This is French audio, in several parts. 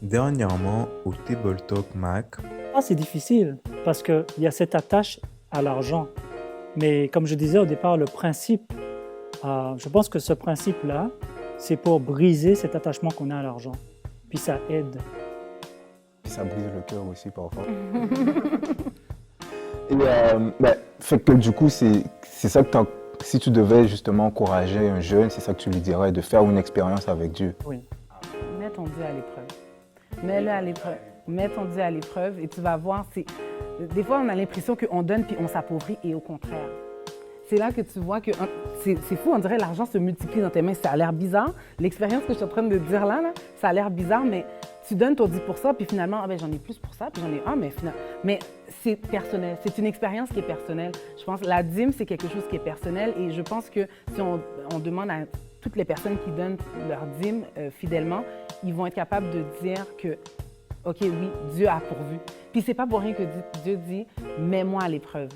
Dernièrement, au Table Talk Mac, Ah, c'est difficile parce qu'il y a cette attache à l'argent. Mais comme je disais au départ, le principe, je pense que ce principe-là, c'est pour briser cet attachement qu'on a à l'argent. Puis ça aide. Ça brise le cœur aussi parfois. Et fait que du coup, c'est ça que si tu devais justement encourager un jeune, c'est ça que tu lui dirais, de faire une expérience avec Dieu. Oui. Mets ton Dieu à l'épreuve. Mets-le à l'épreuve. Mets ton Dieu à l'épreuve et tu vas voir. Des fois, on a l'impression qu'on donne puis on s'appauvrit et au contraire. C'est là que tu vois que c'est fou, on dirait que l'argent se multiplie dans tes mains. Ça a l'air bizarre. L'expérience que je suis en train de dire là, ça a l'air bizarre, mais tu donnes ton 10 pour ça, puis finalement, j'en ai plus pour ça, puis j'en ai mais c'est personnel. C'est une expérience qui est personnelle. Je pense que la dîme, c'est quelque chose qui est personnel et je pense que si on demande à toutes les personnes qui donnent leur dîme fidèlement, ils vont être capables de dire que, OK, oui, Dieu a pourvu. Puis c'est pas pour rien que Dieu dit, mets-moi à l'épreuve.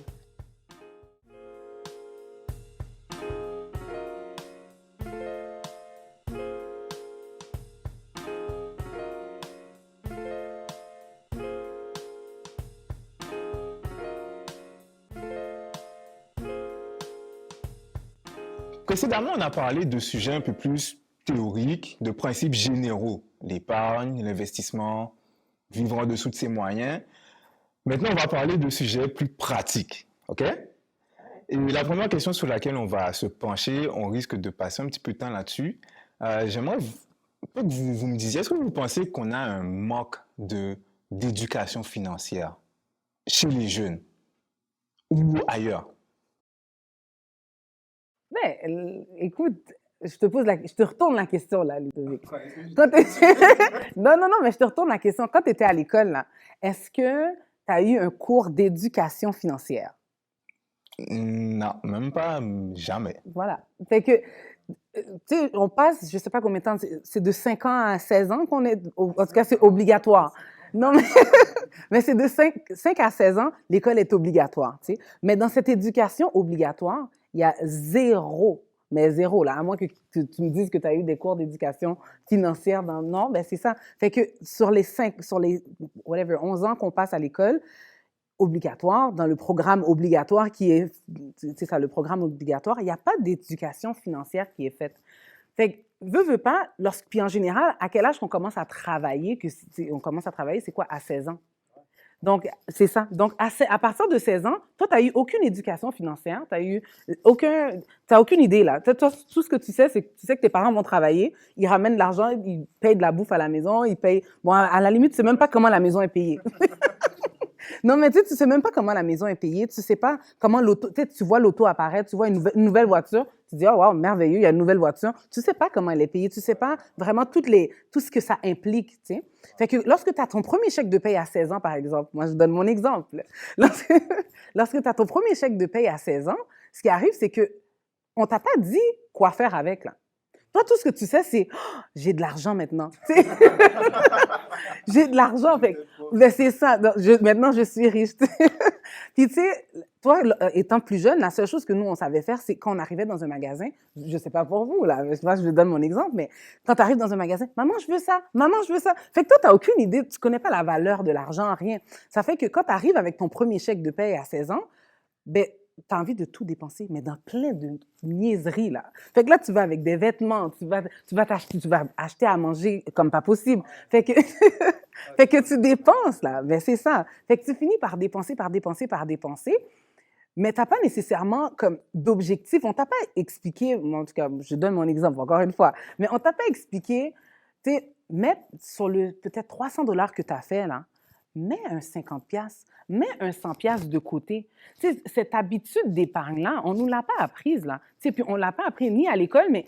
Précédemment, on a parlé de sujets un peu plus théoriques, de principes généraux, l'épargne, l'investissement, vivre en dessous de ses moyens. Maintenant, on va parler de sujets plus pratiques, OK? Et la première question sur laquelle on va se pencher, on risque de passer un petit peu de temps là-dessus. J'aimerais que vous me disiez, est-ce que vous pensez qu'on a un manque d'éducation financière chez les jeunes ou ailleurs? Écoute, je te retourne la question, là, Ludovic. Non, mais je te retourne la question. Quand tu étais à l'école, là, est-ce que tu as eu un cours d'éducation financière? Non, même pas, jamais. Voilà. Fait que, tu sais, on passe, je sais pas combien de temps, c'est de 5 ans à 16 ans qu'on est, en tout cas, c'est obligatoire. Non, mais, mais c'est de 5 à 16 ans, l'école est obligatoire, tu sais. Mais dans cette éducation obligatoire, il y a zéro, mais zéro, là, à moins que tu me dises que tu as eu des cours d'éducation financière dans... Non, ben c'est ça. Fait que sur les 11 ans qu'on passe à l'école, obligatoire, dans le programme obligatoire qui est, c'est ça, le programme obligatoire, il n'y a pas d'éducation financière qui est faite. Fait que, veux pas, puis en général, à quel âge qu'on commence à travailler, on commence à travailler, c'est quoi, à 16 ans? Donc, c'est ça. Donc, à partir de 16 ans, toi, tu n'as eu aucune éducation financière, tu n'as aucune idée, là. Toi, tout ce que tu sais, c'est que tu sais que tes parents vont travailler, ils ramènent de l'argent, ils payent de la bouffe à la maison, ils payent... Bon, à la limite, tu sais même pas comment la maison est payée. Non, mais tu sais même pas comment la maison est payée, tu sais pas comment l'auto, tu vois l'auto apparaître, tu vois une nouvelle voiture, tu dis, oh wow, merveilleux, il y a une nouvelle voiture. Tu sais pas comment elle est payée, tu sais pas vraiment tout ce que ça implique, tu sais. Fait que lorsque tu as ton premier chèque de paye à 16 ans, par exemple, moi je donne mon exemple, lorsque tu as ton premier chèque de paye à 16 ans, ce qui arrive, c'est que on t'a pas dit quoi faire avec, là. Toi, tout ce que tu sais, c'est oh, j'ai de l'argent maintenant. J'ai de l'argent. Ben, c'est ça. Maintenant, je suis riche. Puis, tu sais, toi, étant plus jeune, la seule chose que nous, on savait faire, c'est quand on arrivait dans un magasin, je ne sais pas pour vous, là, je donne mon exemple, mais quand tu arrives dans un magasin, maman, je veux ça, maman, je veux ça. Fait que toi, tu n'as aucune idée, tu ne connais pas la valeur de l'argent, rien. Ça fait que quand tu arrives avec ton premier chèque de paye à 16 ans, ben, tu as envie de tout dépenser, mais dans plein de niaiseries, là. Fait que là, tu vas avec des vêtements, tu vas acheter à manger comme pas possible. Fait que, fait que tu dépenses, là. Ben, c'est ça. Fait que tu finis par dépenser, mais tu n'as pas nécessairement comme d'objectif. On t'a pas expliqué, en tout cas, je donne mon exemple encore une fois, mais on t'a pas expliqué, tu sais, mettre sur le peut-être 300 $ que tu as fait, là, mets un 50 piastres, mets un 100 piastres de côté. Tu sais, cette habitude d'épargne-là, on ne nous l'a pas apprise, là. Tu sais, puis on ne l'a pas appris ni à l'école, mais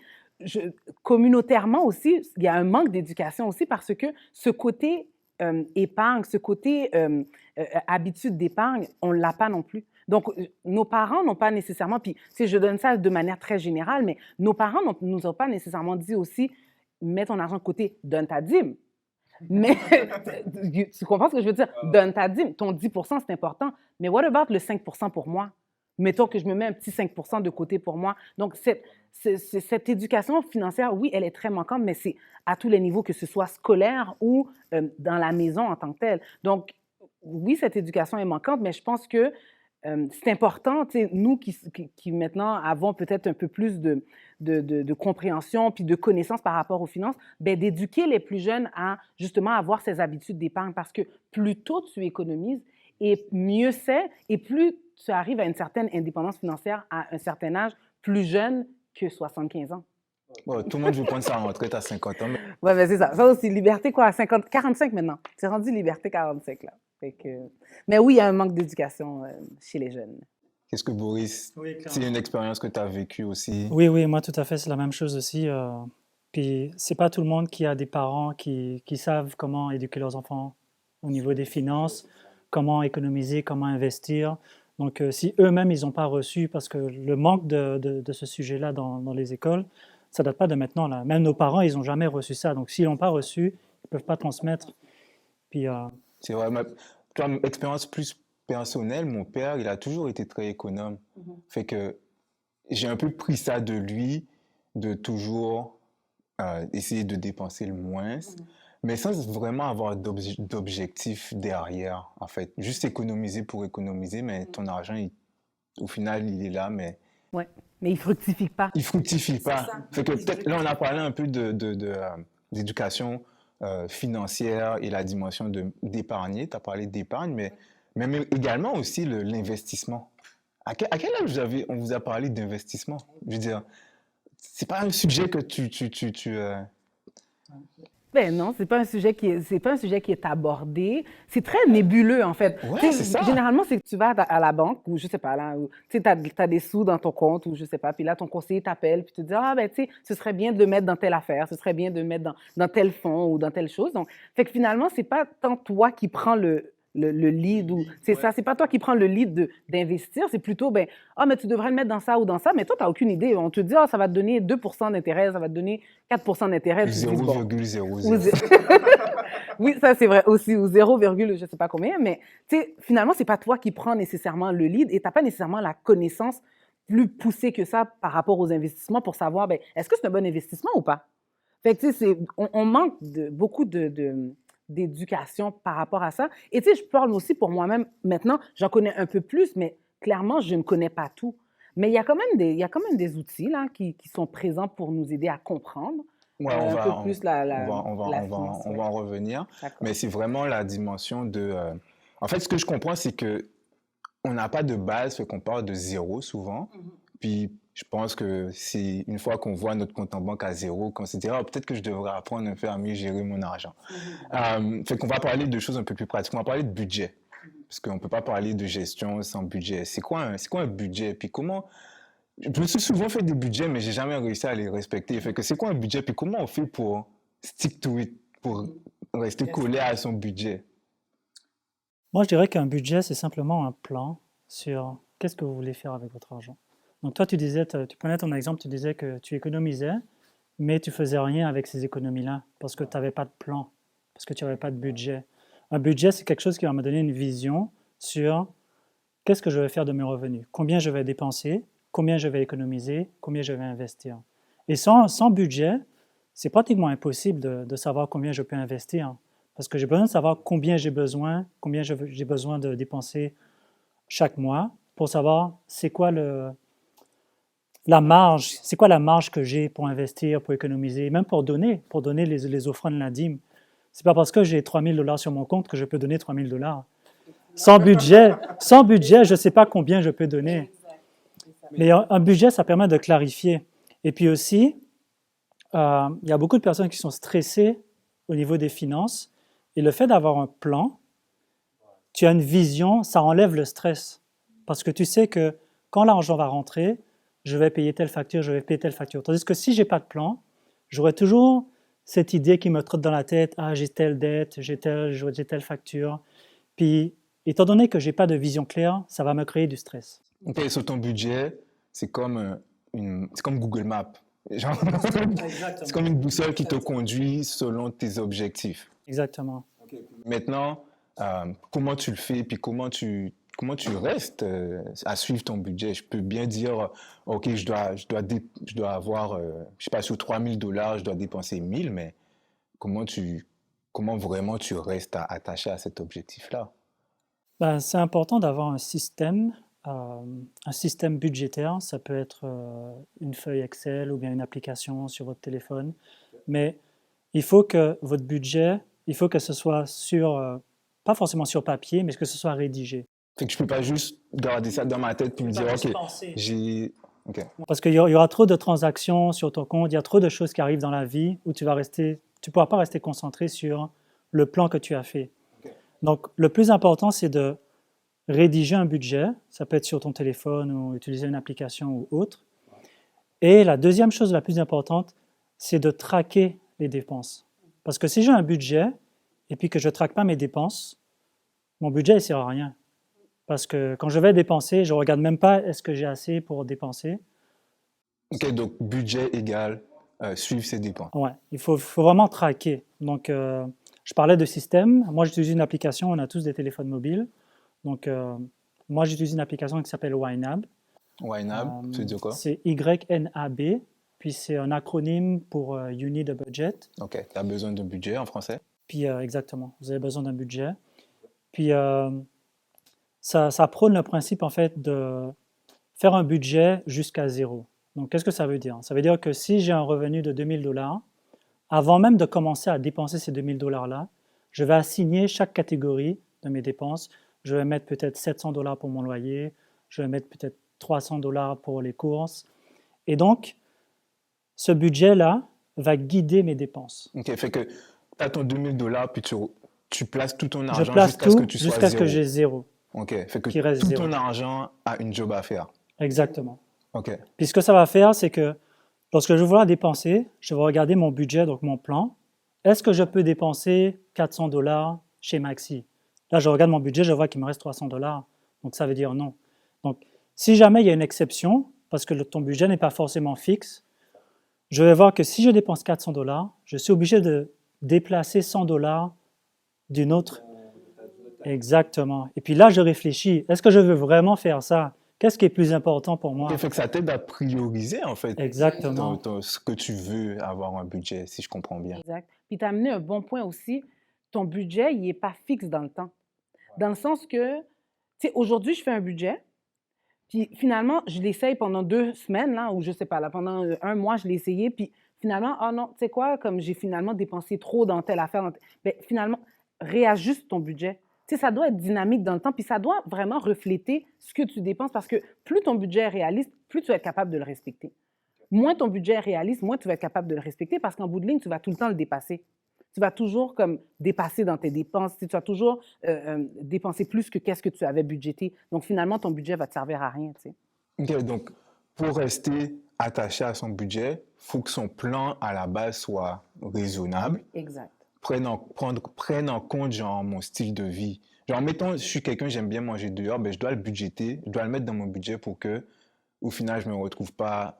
communautairement aussi, il y a un manque d'éducation aussi parce que ce côté épargne, ce côté habitude d'épargne, on ne l'a pas non plus. Donc, nos parents n'ont pas nécessairement, puis je donne ça de manière très générale, mais nos parents ne nous ont pas nécessairement dit aussi, mets ton argent de côté, donne ta dîme. Mais tu comprends ce que je veux dire? Donne ta dîme. Ton 10 % c'est important. Mais what about le 5 % pour moi? Mettons que je me mets un petit 5 % de côté pour moi. Donc, cette éducation financière, oui, elle est très manquante, mais c'est à tous les niveaux, que ce soit scolaire ou dans la maison en tant que telle. Donc, oui, cette éducation est manquante, mais je pense que c'est important, tu sais, nous qui maintenant avons peut-être un peu plus de compréhension puis de connaissances par rapport aux finances, ben, d'éduquer les plus jeunes à justement avoir ces habitudes d'épargne, parce que plus tôt tu économises, et mieux c'est, et plus tu arrives à une certaine indépendance financière à un certain âge, plus jeune que 75 ans. Bon, tout le monde veut prendre sa retraite à 50 ans, mais Ouais, ben c'est ça. Ça aussi, liberté quoi, à 50, 45 maintenant. C'est rendu liberté 45 là. Fait que... Mais oui, il y a un manque d'éducation chez les jeunes. qu'est-ce que Boris, Oui, c'est une expérience que tu as vécue aussi? Oui, oui, moi tout à fait, c'est la même chose aussi. Puis c'est pas tout le monde qui a des parents qui savent comment éduquer leurs enfants au niveau des finances, comment économiser, comment investir. Donc si eux-mêmes ils n'ont pas reçu, parce que le manque de ce sujet-là dans les écoles, ça date pas de maintenant là. Même nos parents, ils n'ont jamais reçu ça. Donc s'ils l'ont pas reçu, ils peuvent pas transmettre. Puis C'est vrai, toi, expérience plus personnelle, mon père, il a toujours été très économe. Fait que j'ai un peu pris ça de lui, de toujours essayer de dépenser le moins, mais sans vraiment avoir d'objectif derrière, en fait. Juste économiser pour économiser, mais ton argent, au final, il est là, mais Ouais. Mais il fructifie pas. il fructifie pas. ça. Fait que peut-être, là, on a parlé un peu d'éducation financière et la dimension d'épargner. Tu as parlé d'épargne, mais également aussi l'investissement. À quel âge on vous a parlé d'investissement? Je veux dire, c'est pas un sujet que Ben non, c'est pas un sujet c'est pas un sujet qui est abordé. C'est très nébuleux, en fait. Ouais, Tu sais, c'est ça. généralement, c'est que tu vas à la banque, ou je sais pas, là, où, tu sais, t'as des sous dans ton compte, ou je sais pas, puis là, ton conseiller t'appelle, puis tu te dis, ah, ben, tu sais, ce serait bien de le mettre dans telle affaire, ce serait bien de le mettre dans tel fonds ou dans telle chose. Donc, fait que finalement, c'est pas tant toi qui prends le lead, ou c'est ça, c'est pas toi qui prends le lead d'investir, c'est plutôt, ben, ah, mais tu devrais le mettre dans ça ou dans ça, mais toi, tu n'as aucune idée. On te dit, ah, ça va te donner 2% d'intérêt, ça va te donner 4% d'intérêt. Tu te dis, bon. 0,00. Oui, ça c'est vrai aussi, ou 0, je sais pas combien, mais tu sais, finalement, c'est pas toi qui prends nécessairement le lead et tu n'as pas nécessairement la connaissance plus poussée que ça par rapport aux investissements pour savoir, ben, est-ce que c'est un bon investissement ou pas? Fait que tu sais, on manque beaucoup d'éducation par rapport à ça. Et tu sais, je parle aussi pour moi-même maintenant, j'en connais un peu plus, mais clairement, je ne connais pas tout. Mais il y a quand même des outils là, qui sont présents pour nous aider à comprendre. Ouais, Un peu plus la on finance, va en revenir. D'accord. Mais c'est vraiment la dimension de... En fait, ce que je comprends, c'est que on n'a pas de base, fait qu'on part de zéro souvent. Puis je pense que c'est une fois qu'on voit notre compte en banque à zéro, qu'on se dit, ah, peut-être que je devrais apprendre un peu à mieux gérer mon argent. Fait qu'on va parler de choses un peu plus pratiques. On va parler de budget. Parce qu'on ne peut pas parler de gestion sans budget. C'est quoi un budget? Puis comment... Je me suis souvent fait des budgets, mais j'ai jamais réussi à les respecter. Fait que c'est quoi un budget? Puis comment on fait pour stick to it, pour rester collé à son budget? moi, je dirais qu'un budget, c'est simplement un plan sur qu'est-ce que vous voulez faire avec votre argent. Donc toi, tu prenais ton exemple, tu disais que tu économisais, mais tu faisais rien avec ces économies-là parce que tu n'avais pas de plan, parce que tu n'avais pas de budget. Un budget, c'est quelque chose qui va me donner une vision sur qu'est-ce que je vais faire de mes revenus, combien je vais dépenser, combien je vais économiser, combien je vais investir. Et sans budget, c'est pratiquement impossible de savoir combien je peux investir, parce que j'ai besoin de savoir combien j'ai besoin de dépenser chaque mois pour savoir c'est quoi la marge que j'ai pour investir, pour économiser, même pour donner les offrandes de la dîme. C'est pas parce que j'ai 3 000 $ sur mon compte que je peux donner 3 000 $. Sans budget, je ne sais pas combien je peux donner. Mais un budget, ça permet de clarifier. Et puis aussi, il y a beaucoup de personnes qui sont stressées au niveau des finances. Et le fait d'avoir un plan, tu as une vision, ça enlève le stress. Parce que tu sais que quand l'argent va rentrer, je vais payer telle facture, je vais payer telle facture. Tandis que si je n'ai pas de plan, j'aurai toujours cette idée qui me trotte dans la tête, ah, j'ai telle dette, j'ai telle facture. Puis, étant donné que je n'ai pas de vision claire, ça va me créer du stress. Ok, sur ton budget, c'est comme Google Maps. Genre, c'est comme une boussole qui te conduit selon tes objectifs. Exactement. Maintenant, comment tu le fais, puis comment tu tu restes à suivre ton budget? Je peux bien dire, OK, je dois avoir, je sais pas, sur $3 000, je dois dépenser 1000, mais comment vraiment tu restes attaché à cet objectif-là? Ben, c'est important d'avoir un système budgétaire. Ça peut être une feuille Excel ou bien une application sur votre téléphone. Mais il faut que votre budget, il faut que ce soit pas forcément sur papier, mais que ce soit rédigé. Fait que je peux pas juste garder ça dans ma tête puis me dire, OK, j'ai... OK. Parce qu'il y aura trop de transactions sur ton compte, il y a trop de choses qui arrivent dans la vie où tu pourras pas rester concentré sur le plan que tu as fait. Donc, le plus important, c'est de rédiger un budget. Ça peut être sur ton téléphone ou utiliser une application ou autre. Et la deuxième chose la plus importante, c'est de traquer les dépenses. Parce que si j'ai un budget et puis que je ne traque pas mes dépenses, mon budget ne sert à rien. Parce que quand je vais dépenser, je ne regarde même pas est-ce que j'ai assez pour dépenser. OK, donc budget égale suivre ses dépenses. Ouais, il faut vraiment traquer. Donc, je parlais de système. Moi, j'utilise une application. On a tous des téléphones mobiles. Donc, moi, j'utilise une application qui s'appelle YNAB. YNAB, tu veux dire quoi? C'est YNAB. Puis, c'est un acronyme pour You Need a Budget. OK, tu as besoin d'un budget en français? Puis, exactement, vous avez besoin d'un budget. Puis, ça prône le principe, en fait, de faire un budget jusqu'à zéro. Donc, qu'est-ce que ça veut dire? Ça veut dire que si j'ai un revenu de $2000, avant même de commencer à dépenser ces $2000-là, je vais assigner chaque catégorie de mes dépenses. Je vais mettre peut-être $700 pour mon loyer, je vais mettre peut-être $300 pour les courses. Et donc, ce budget-là va guider mes dépenses. OK, fait que tu as ton $2000, puis tu places tout ton Je argent place jusqu'à ce que tout tu sois jusqu'à ce que zéro. j'ai zéro. OK, fait que Qu'il reste tout zéro. ton argent a une job à faire. Exactement. OK. Puis ce que ça va faire, c'est que lorsque je vais vouloir dépenser, je vais regarder mon budget, donc mon plan. Est-ce que je peux dépenser $400 chez Maxi? Là, je regarde mon budget, je vois qu'il me reste $300. Donc, ça veut dire non. Donc, si jamais il y a une exception, parce que ton budget n'est pas forcément fixe, je vais voir que si je dépense $400, je suis obligé de déplacer $100 d'une autre. Exactement. Et puis là, je réfléchis. Est-ce que je veux vraiment faire ça? Qu'est-ce qui est plus important pour moi? OK, fait que ça t'aide à prioriser, en fait, Exactement. ce que tu veux avoir un budget, si je comprends bien. Exact. Puis tu as amené un bon point aussi. Ton budget, il n'est pas fixe dans le temps. Dans le sens que, tu sais, aujourd'hui, je fais un budget, puis finalement, je l'essaye pendant 2 semaines, là, ou je sais pas, là, pendant 1 mois, je l'ai essayé, puis finalement, ah non, tu sais quoi, comme j'ai finalement dépensé trop dans telle affaire, bien, finalement, réajuste ton budget. Tu sais, ça doit être dynamique dans le temps, puis ça doit vraiment refléter ce que tu dépenses, parce que plus ton budget est réaliste, plus tu vas être capable de le respecter. Moins ton budget est réaliste, moins tu vas être capable de le respecter, parce qu'en bout de ligne, tu vas tout le temps le dépasser. Tu vas toujours comme dépasser dans tes dépenses. Tu vas toujours dépenser plus que qu'est-ce que tu avais budgété. Donc, finalement, ton budget va te servir à rien, tu sais. OK, donc, pour rester attaché à son budget, il faut que son plan, à la base, soit raisonnable. Exact. Prenne en compte, genre, mon style de vie. Genre, mettons, je suis quelqu'un, j'aime bien manger dehors, ben, je dois le budgéter, je dois le mettre dans mon budget pour que, au final, je ne me retrouve pas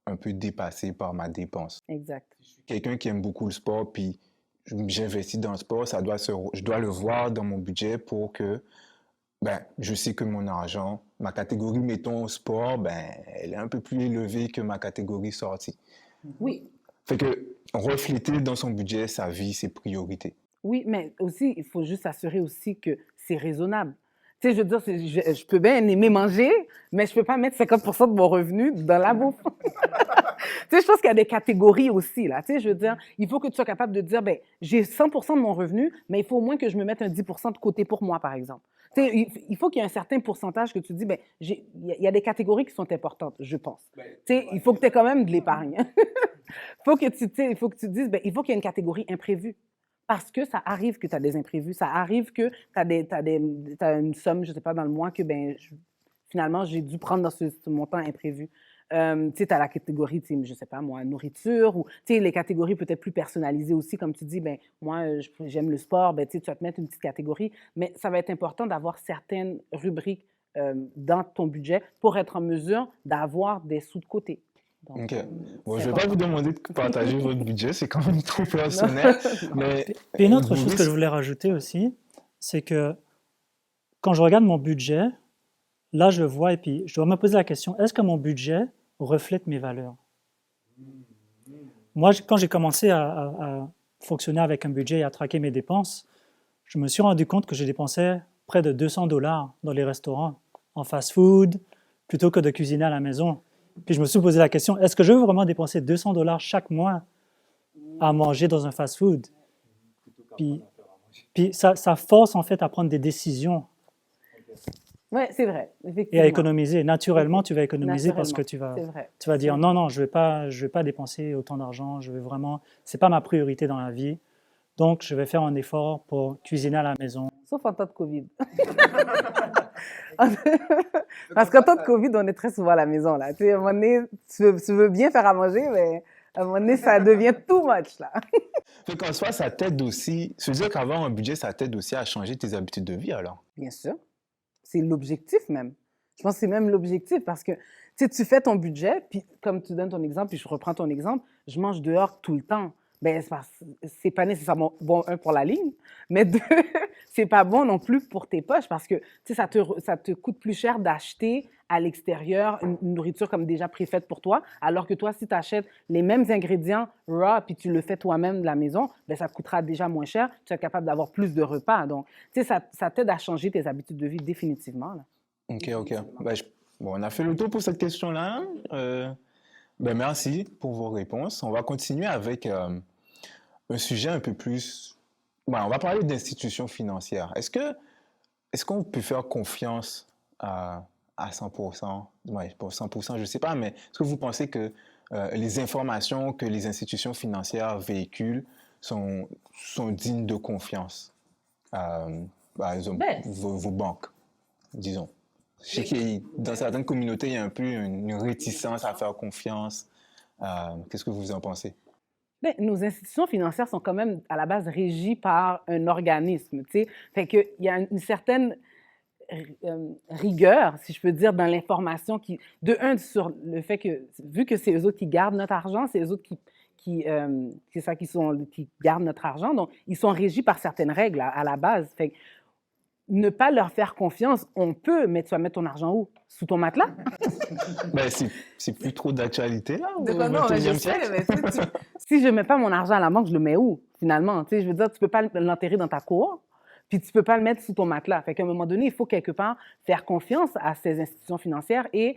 un peu dépassé par ma dépense. Exact. Je suis quelqu'un qui aime beaucoup le sport, puis j'investis dans le sport, je dois le voir dans mon budget pour que ben, je sais que mon argent, ma catégorie, mettons, sport, ben, elle est un peu plus élevée que ma catégorie sortie. Oui. Fait que refléter dans son budget sa vie, ses priorités. Oui, mais aussi, il faut juste s'assurer aussi que c'est raisonnable. Tu sais, je veux dire, je peux bien aimer manger, mais je ne peux pas mettre 50% de mon revenu dans la bouffe. Tu sais, je pense qu'il y a des catégories aussi, là. Tu sais, je veux dire, il faut que tu sois capable de dire, ben, j'ai 100% de mon revenu, mais il faut au moins que je me mette un 10% de côté pour moi, par exemple. Tu sais, il faut qu'il y ait un certain pourcentage que tu dis, ben, il y a des catégories qui sont importantes, je pense. Tu sais, il faut que tu aies quand même de l'épargne. Il faut que tu dises, ben, il faut qu'il y ait une catégorie imprévue. Parce que ça arrive que tu as des imprévus, ça arrive que tu as une somme, je ne sais pas, dans le mois que ben, finalement, j'ai dû prendre dans ce montant imprévu. Tu sais, tu as la catégorie, je ne sais pas, moi, nourriture, ou tu sais, les catégories peut-être plus personnalisées aussi, comme tu dis, ben, moi, j'aime le sport, ben, tu vas te mettre une petite catégorie, mais ça va être important d'avoir certaines rubriques dans ton budget pour être en mesure d'avoir des sous de côté. Donc, OK. Bon, je ne vais pas vous demander de partager votre budget, c'est quand même trop personnel. Mais Puis une autre chose que je voulais rajouter aussi, c'est que quand je regarde mon budget, là, je vois et puis je dois me poser la question, est-ce que mon budget reflète mes valeurs? Moi, quand j'ai commencé à fonctionner avec un budget et à traquer mes dépenses, je me suis rendu compte que je dépensais près de 200 $ dans les restaurants, en fast-food, plutôt que de cuisiner à la maison. Puis je me suis posé la question, est-ce que je veux vraiment dépenser 200 $ chaque mois à manger dans un fast-food? Puis ça force en fait à prendre des décisions Oui, c'est vrai, et à effectivement. économiser. Naturellement, tu vas économiser parce que Naturellement, c'est vrai. tu vas dire non, non, je vais pas dépenser autant d'argent, je vais vraiment, c'est pas ma priorité dans la vie. Donc, je vais faire un effort pour cuisiner à la maison. Sauf en temps de COVID. Parce qu'en temps de COVID, on est très souvent à la maison, là. Tu sais, à un moment donné, tu veux bien faire à manger, mais à un moment donné, ça devient too much, là. Fait qu'en soi, ça t'aide aussi, se dire qu'avoir un budget, ça t'aide aussi à changer tes habitudes de vie, alors. Bien sûr. C'est l'objectif même. Je pense que c'est même l'objectif parce que tu sais, tu fais ton budget, puis comme tu donnes ton exemple, puis je reprends ton exemple, je mange dehors tout le temps. Ben, c'est pas nécessairement bon, un, pour la ligne, mais deux, c'est pas bon non plus pour tes poches parce que tu sais, ça te coûte plus cher d'acheter à l'extérieur une nourriture comme déjà préfaite pour toi, alors que toi, si tu achètes les mêmes ingrédients raw puis tu le fais toi-même de la maison, ben, ça te coûtera déjà moins cher, tu es capable d'avoir plus de repas. Donc, tu sais, ça t'aide à changer tes habitudes de vie définitivement, là. Ok, ok. Ben, bon, on a fait le tour pour cette question-là. Ben, merci pour vos réponses. On va continuer avec un sujet un peu plus... Ben, on va parler d'institutions financières. Est-ce qu'on peut faire confiance à 100%? Ouais, pour 100%, je ne sais pas, mais est-ce que vous pensez que les informations que les institutions financières véhiculent sont dignes de confiance? Par exemple, Ben, vos banques, disons. Je sais que dans certaines communautés, il y a un peu une réticence à faire confiance. Qu'est-ce que vous en pensez? ben, nos institutions financières sont quand même à la base régies par un organisme, tu sais. Fait qu'il y a une certaine rigueur, si je peux dire, dans l'information de un, sur le fait que, vu que c'est eux autres qui gardent notre argent, c'est eux autres qui gardent notre argent, donc ils sont régis par certaines règles à la base. Fait que ne pas leur faire confiance, on peut, mais tu vas mettre ton argent où? Sous ton matelas? Ben, c'est plus trop d'actualité, là, au Non, mais je 21e sais, siècle. mais si je ne mets pas mon argent à la banque, je le mets où, finalement? Tu sais, je veux dire, tu ne peux pas l'enterrer dans ta cour, puis tu ne peux pas le mettre sous ton matelas. Fait qu'à un moment donné, il faut quelque part faire confiance à ces institutions financières et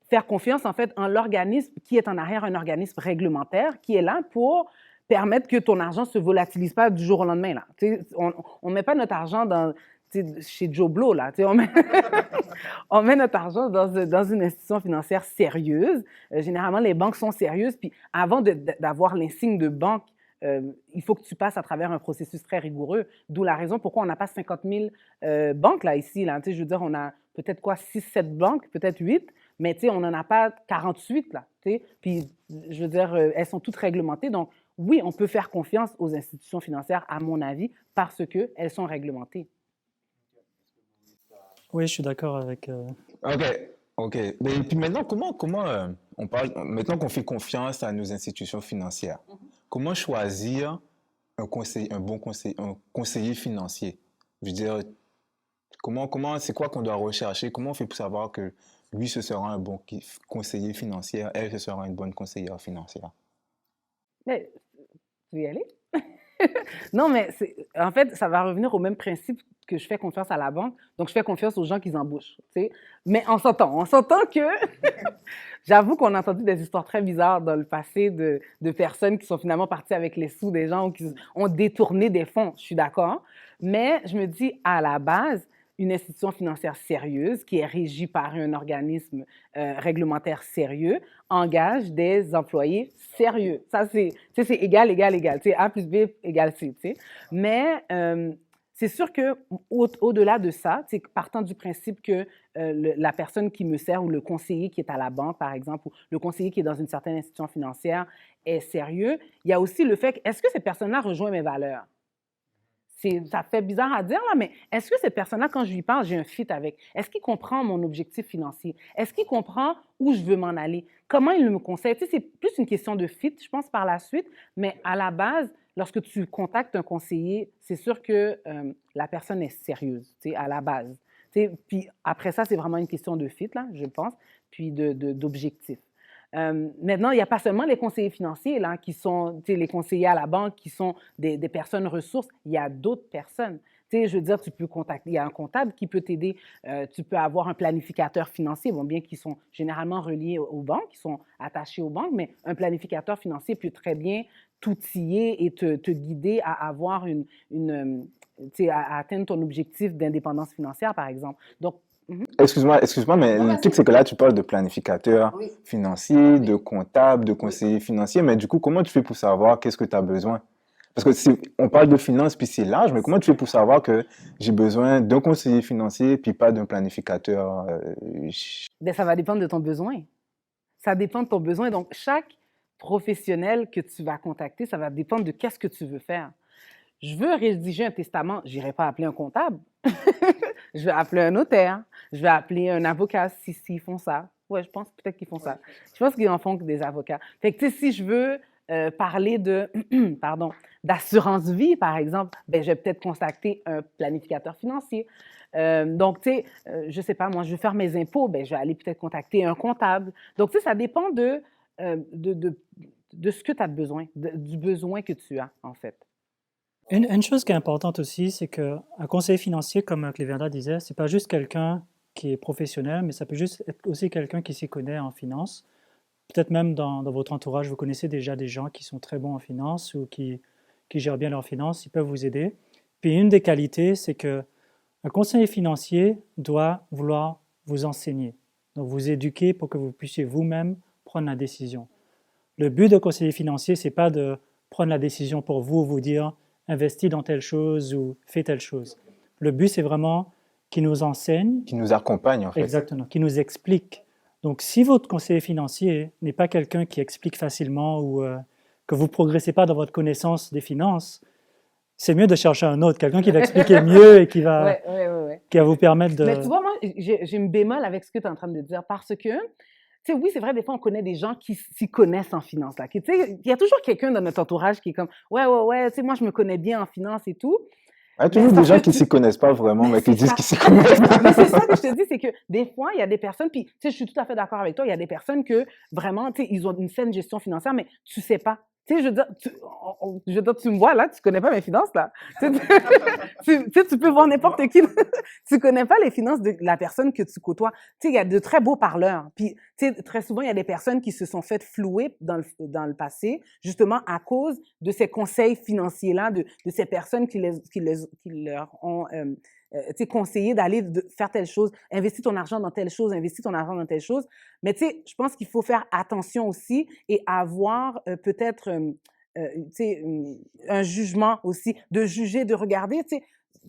faire confiance, en fait, en l'organisme qui est en arrière, un organisme réglementaire qui est là pour permettre que ton argent ne se volatilise pas du jour au lendemain, là. Tu sais, on ne met pas notre argent chez Joe Blow, là. Tu sais, on met notre argent dans une institution financière sérieuse. Généralement, les banques sont sérieuses. Puis avant d'avoir l'insigne de banque, il faut que tu passes à travers un processus très rigoureux. D'où la raison pourquoi on n'a pas 50 000 banques là, ici. Là. Tu sais, je veux dire, on a peut-être 6, 7 banques, peut-être 8, mais tu sais, on n'en a pas 48. Là, tu sais. Puis, je veux dire, elles sont toutes réglementées. Donc, oui, on peut faire confiance aux institutions financières, à mon avis, parce qu'elles sont réglementées. Oui, je suis d'accord avec... OK, OK. Mais et puis maintenant, comment on parle, maintenant qu'on fait confiance à nos institutions financières, comment choisir un conseiller financier? Je veux dire, c'est quoi qu'on doit rechercher? Comment on fait pour savoir que lui, ce sera un bon conseiller financier, elle, ce sera une bonne conseillère financière? Mais, tu veux y aller? Non, mais en fait, ça va revenir au même principe que je fais confiance à la banque. Donc, je fais confiance aux gens qui embauchent. Tu sais. Mais on s'entend que j'avoue qu'on a entendu des histoires très bizarres dans le passé de personnes qui sont finalement parties avec les sous des gens ou qui ont détourné des fonds. Je suis d'accord. Mais je me dis, à la base, une institution financière sérieuse qui est régie par un organisme réglementaire sérieux engage des employés sérieux. Ça, c'est égal, égal, égal. Tu sais, A plus B égale C. Tu sais. Mais c'est sûr qu'au-delà de ça, partant du principe que la personne qui me sert ou le conseiller qui est à la banque, par exemple, ou le conseiller qui est dans une certaine institution financière est sérieux, il y a aussi le fait que, est-ce que cette personne-là rejoint mes valeurs? Ça fait bizarre à dire, là, mais est-ce que cette personne-là, quand je lui parle, j'ai un fit avec? Est-ce qu'il comprend mon objectif financier? Est-ce qu'il comprend où je veux m'en aller? Comment il me conseille? Tu sais, c'est plus une question de fit, je pense, par la suite, mais à la base, lorsque tu contactes un conseiller, c'est sûr que la personne est sérieuse, tu sais, à la base. Puis après ça, c'est vraiment une question de fit, là, je pense, puis d'objectif. Maintenant, il n'y a pas seulement les conseillers financiers là, qui sont les conseillers à la banque, qui sont des personnes ressources. Il y a d'autres personnes. Je veux dire, tu peux contacter, il y a un comptable qui peut t'aider. Tu peux avoir un planificateur financier, bon, bien qu'ils sont généralement reliés aux banques, qui sont attachés aux banques, mais un planificateur financier peut très bien t'outiller et te guider à avoir à atteindre ton objectif d'indépendance financière, par exemple. Donc, Excuse-moi, mais non, le truc, c'est que là, tu parles de planificateur oui, financier, de oui, comptable, de oui. conseiller financier, mais du coup, comment tu fais pour savoir qu'est-ce que tu as besoin? Parce que on parle de finances, puis c'est large, mais comment tu fais pour savoir que j'ai besoin d'un conseiller financier, puis pas d'un planificateur? Ben, ça va dépendre de ton besoin. Ça dépend de ton besoin. Donc, chaque professionnel que tu vas contacter, ça va dépendre de qu'est-ce que tu veux faire. Je veux rédiger un testament, je n'irai pas appeler un comptable. Je vais appeler un notaire. Je vais appeler un avocat s'ils font ça. Ouais, je pense peut-être qu'ils font ça. Je pense qu'ils en font que des avocats. Fait que, tu sais, si je veux parler pardon, d'assurance vie, par exemple, ben, je vais peut-être contacter un planificateur financier. Donc, tu sais, je sais pas, moi, je veux faire mes impôts, ben, je vais aller peut-être contacter un comptable. Donc, tu sais, ça dépend de ce que tu as besoin, du besoin que tu as, en fait. Une chose qui est importante aussi, c'est qu'un conseiller financier, comme Cléverda disait, c'est pas juste quelqu'un qui est professionnel, mais ça peut juste être aussi quelqu'un qui s'y connaît en finance. Peut-être même dans votre entourage, vous connaissez déjà des gens qui sont très bons en finance ou qui gèrent bien leurs finances, ils peuvent vous aider. Puis une des qualités, c'est que un conseiller financier doit vouloir vous enseigner, donc vous éduquer pour que vous puissiez vous-même prendre la décision. Le but d'un conseiller financier, c'est pas de prendre la décision pour vous dire investis dans telle chose ou fais telle chose. Le but, c'est vraiment qu'il nous enseigne. Qui nous accompagne, en fait. Exactement, qui nous explique. Donc, si votre conseiller financier n'est pas quelqu'un qui explique facilement ou que vous ne progressez pas dans votre connaissance des finances, c'est mieux de chercher un autre, quelqu'un qui va expliquer mieux et qui va vous permettre de... Mais tu vois, moi, j'ai une bémol avec ce que tu es en train de dire parce que, tu sais, oui, c'est vrai, des fois, on connaît des gens qui s'y connaissent en finance. Là, il y a toujours quelqu'un dans notre entourage qui est comme, ouais, tu sais, moi, je me connais bien en finance et tout. Il y a toujours des gens qui ne s'y connaissent pas vraiment, mais qui disent qu'ils s'y connaissent. Mais c'est ça que je te dis, c'est que des fois, il y a des personnes, puis tu sais, je suis tout à fait d'accord avec toi, il y a des personnes que vraiment, tu sais, ils ont une saine gestion financière, mais tu sais pas. Tu sais, je veux dire, tu me vois là, tu connais pas mes finances là. Tu peux voir n'importe qui. Tu connais pas les finances de la personne que tu côtoies. Tu sais, il y a de très beaux parleurs. Puis, tu sais, très souvent, il y a des personnes qui se sont faites flouer dans le passé, justement à cause de ces conseils financiers-là, de ces personnes qui leur ont conseillé d'aller faire telle chose, investis ton argent dans telle chose, investis ton argent dans telle chose. Mais tu sais, je pense qu'il faut faire attention aussi et avoir peut-être un jugement aussi, de juger, de regarder, tu sais,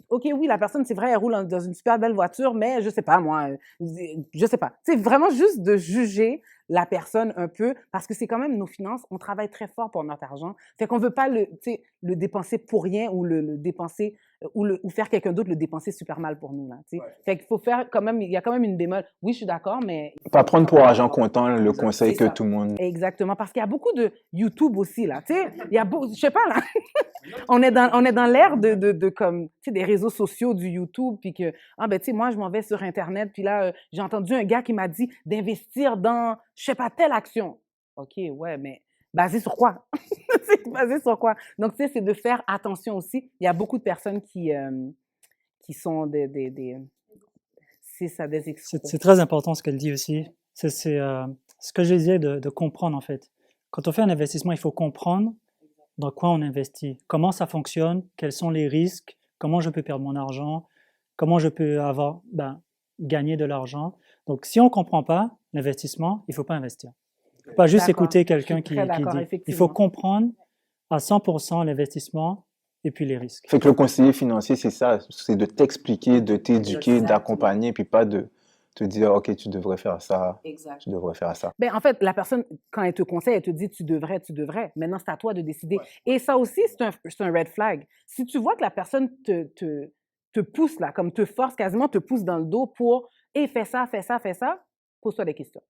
OK, oui, la personne, c'est vrai, elle roule dans une super belle voiture, mais je sais pas, moi, je sais pas. C'est vraiment juste de juger la personne un peu, parce que c'est quand même nos finances, on travaille très fort pour notre argent. Fait qu'on veut pas le dépenser pour rien ou le dépenser, ou faire quelqu'un d'autre le dépenser super mal pour nous, là, tu sais. Fait qu'il faut faire quand même, il y a quand même une bémol. Oui, je suis d'accord, mais... Pas prendre pour argent comptant le conseil que tout le monde... Exactement, parce qu'il y a beaucoup de YouTube aussi, là, tu sais. Il y a je sais pas, là... On est dans l'ère de comme, tu sais, des réseaux sociaux, du YouTube, puis que, ben, tu sais, moi, je m'en vais sur Internet, puis là, j'ai entendu un gars qui m'a dit d'investir dans, je sais pas, telle action. OK, ouais, mais basé sur quoi? C'est basé sur quoi? Donc, tu sais, c'est de faire attention aussi. Il y a beaucoup de personnes qui sont c'est ça, des experts. C'est très important ce qu'elle dit aussi. C'est ce que je disais de comprendre, en fait. Quand on fait un investissement, il faut comprendre dans quoi on investit, comment ça fonctionne, quels sont les risques, comment je peux perdre mon argent, comment je peux gagner de l'argent. Donc, si on ne comprend pas l'investissement, il ne faut pas investir. Il ne faut pas juste écouter quelqu'un qui dit. Il faut comprendre à 100% l'investissement et puis les risques. Fait que le conseiller financier, c'est ça, c'est de t'expliquer, de t'éduquer, d'accompagner, puis pas de te dire, OK, tu devrais faire ça, tu devrais faire ça. Ben, en fait, la personne, quand elle te conseille, elle te dit, tu devrais. Maintenant, c'est à toi de décider. Ouais. Et ça aussi, c'est un red flag. Si tu vois que la personne te pousse, là, comme te force, quasiment te pousse dans le dos pour, fais ça, pose-toi des questions.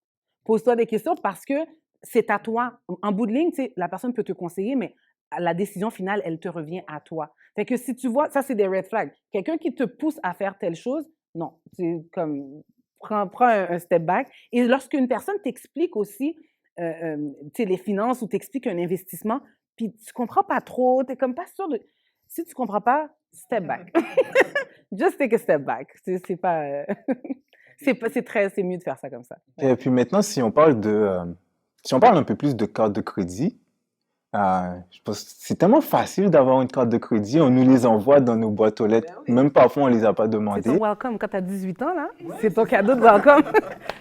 Pose-toi des questions parce que c'est à toi. En bout de ligne, tu sais, la personne peut te conseiller, mais la décision finale, elle te revient à toi. Fait que si tu vois, ça, c'est des red flags. Quelqu'un qui te pousse à faire telle chose, Non, c'est comme, prends un step back. Et lorsqu'une personne t'explique aussi, tu sais, les finances ou t'explique un investissement, puis tu comprends pas trop, tu es comme pas sûr de... Si tu comprends pas, step back. Just take a step back. C'est pas... c'est mieux de faire ça comme ça. Et puis maintenant, si on parle si on parle un peu plus de carte de crédit, je pense que c'est tellement facile d'avoir une carte de crédit, on nous les envoie dans nos boîtes aux lettres, même parfois on les a pas C'est ton demandées. welcome quand tu as 18 ans, là. C'est ton cadeau de welcome.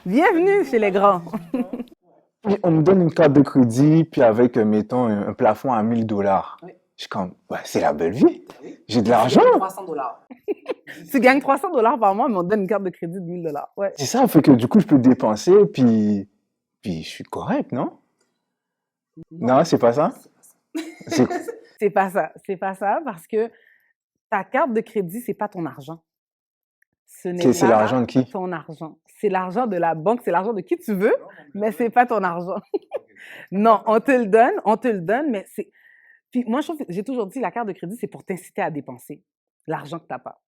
Bienvenue chez les grands. Puis on me donne une carte de crédit, puis avec, mettons, un plafond à 1000 $. Je suis comme, ouais, c'est la belle vie. J'ai de l'argent. Tu gagnes 300 $ par mois, mais on te donne une carte de crédit de 1000 $. Ouais. C'est ça, fait que du coup, je peux dépenser, puis je suis correct, non? Non, c'est pas ça? C'est- C'est pas ça. C'est pas ça parce que ta carte de crédit, c'est pas ton argent. Ce n'est c'est pas l'argent de qui? ton argent. C'est l'argent de la banque, c'est l'argent de qui tu veux, mais c'est pas ton argent. Non, on te le donne, mais c'est... Puis moi, je trouve que j'ai toujours dit, la carte de crédit, c'est pour t'inciter à dépenser l'argent que tu n'as pas.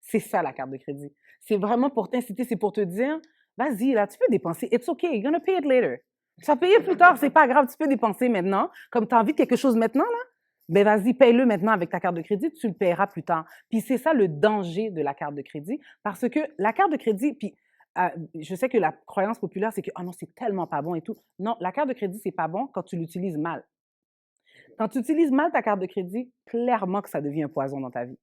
C'est ça, la carte de crédit. C'est vraiment pour t'inciter, c'est pour te dire, vas-y, là, tu peux dépenser. It's okay, you're gonna pay it later. Tu vas payer plus tard, c'est pas grave, tu peux dépenser maintenant. Comme tu as envie de quelque chose maintenant, là, ben vas-y, paye-le maintenant avec ta carte de crédit, tu le paieras plus tard. Puis c'est ça le danger de la carte de crédit, parce que la carte de crédit, puis je sais que la croyance populaire, c'est que, oh non, c'est tellement pas bon et tout. Non, la carte de crédit, c'est pas bon quand tu l'utilises mal. Quand tu utilises mal ta carte de crédit, clairement que ça devient un poison dans ta vie.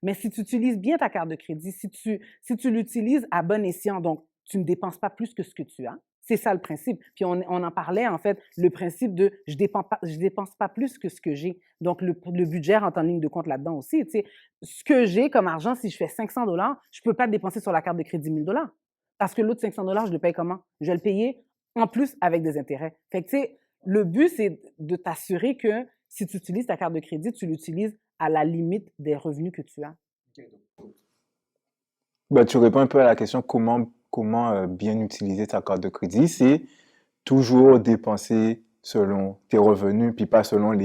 Mais si tu utilises bien ta carte de crédit, si tu l'utilises à bon escient, donc tu ne dépenses pas plus que ce que tu as, c'est ça le principe. Puis on en parlait, en fait, le principe de je dépense pas plus que ce que j'ai. Donc le budget rentre en ligne de compte là-dedans aussi. Tu sais, ce que j'ai comme argent, si je fais 500 $, je ne peux pas dépenser sur la carte de crédit 1000 $. Parce que l'autre 500 $, je le paye comment? Je vais le payer en plus avec des intérêts. Fait que, tu sais, le but, c'est de t'assurer que si tu utilises ta carte de crédit, tu l'utilises à la limite des revenus que tu as. Ben, tu réponds un peu à la question comment bien utiliser ta carte de crédit. C'est toujours dépenser selon tes revenus, puis pas selon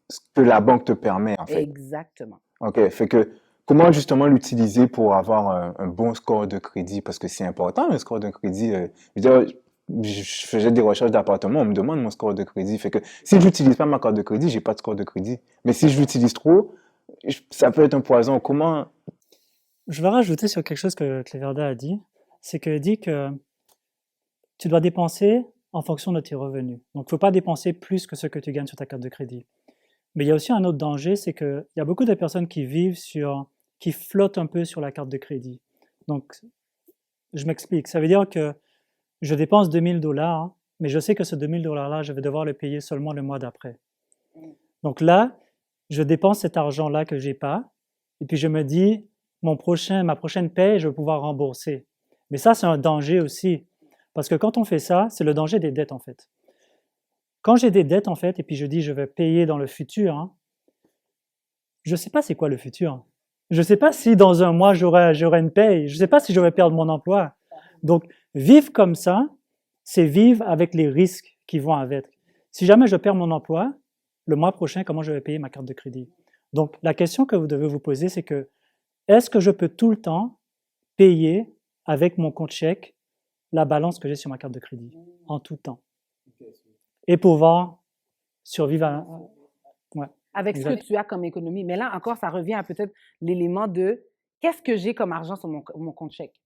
ce que la banque te permet, en fait. Exactement. OK, fait que comment justement l'utiliser pour avoir un bon score de crédit? Parce que c'est important, un score de crédit. Je veux dire, je faisais des recherches d'appartements, on me demande mon score de crédit. Fait que si je n'utilise pas ma carte de crédit, j'ai pas de score de crédit. Mais si je l'utilise trop, ça peut être un poison. Comment... Je vais rajouter sur quelque chose que Cléverda a dit, c'est qu'elle dit que tu dois dépenser en fonction de tes revenus. Donc, il ne faut pas dépenser plus que ce que tu gagnes sur ta carte de crédit. Mais il y a aussi un autre danger, c'est qu'il y a beaucoup de personnes qui qui flottent un peu sur la carte de crédit. Donc, je m'explique. Ça veut dire que je dépense 2000 $, mais je sais que ce 2000 $-là, je vais devoir le payer seulement le mois d'après. Donc là, je dépense cet argent-là que je n'ai pas, et puis je me dis, ma prochaine paie, je vais pouvoir rembourser. Mais ça, c'est un danger aussi, parce que quand on fait ça, c'est le danger des dettes, en fait. Quand j'ai des dettes, en fait, et puis je dis, je vais payer dans le futur, je ne sais pas c'est quoi le futur. Je ne sais pas si dans un mois, j'aurai une paye. Je ne sais pas si je vais perdre mon emploi. Donc, vivre comme ça, c'est vivre avec les risques qui vont avec. Si jamais je perds mon emploi, le mois prochain, comment je vais payer ma carte de crédit? Donc, la question que vous devez vous poser, c'est que est-ce que je peux tout le temps payer avec mon compte chèque la balance que j'ai sur ma carte de crédit en tout temps et pouvoir survivre ouais, avec exact. ce que tu as comme économie. Mais là, encore, ça revient à peut-être l'élément de qu'est-ce que j'ai comme argent sur mon compte chèque?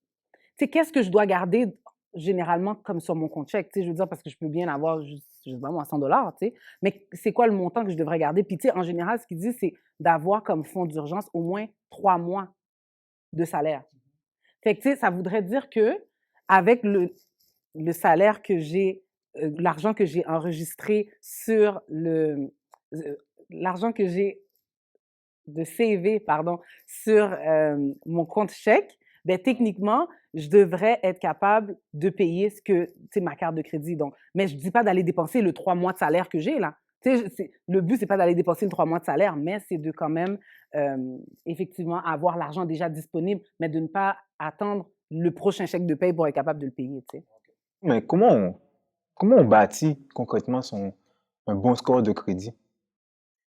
Tu sais, qu'est-ce que je dois garder généralement comme sur mon compte chèque? Tu sais, je veux dire, parce que je peux bien avoir, je sais pas moi, 100 $, tu sais, mais c'est quoi le montant que je devrais garder? Puis, tu sais, en général, ce qu'ils disent, c'est d'avoir comme fonds d'urgence au moins 3 mois de salaire. Fait que, tu sais, ça voudrait dire que avec le salaire que j'ai, l'argent que j'ai enregistré sur l'argent que j'ai de CV, pardon, sur mon compte chèque, ben techniquement, je devrais être capable de payer ce que, tu sais, ma carte de crédit. Donc, mais je ne dis pas d'aller dépenser le 3 mois de salaire que j'ai là. Tu sais, le but, c'est pas d'aller dépenser le 3 mois de salaire, mais c'est de quand même, effectivement, avoir l'argent déjà disponible, mais de ne pas attendre le prochain chèque de paye pour être capable de le payer, tu sais. Mais comment on bâtit concrètement un bon score de crédit?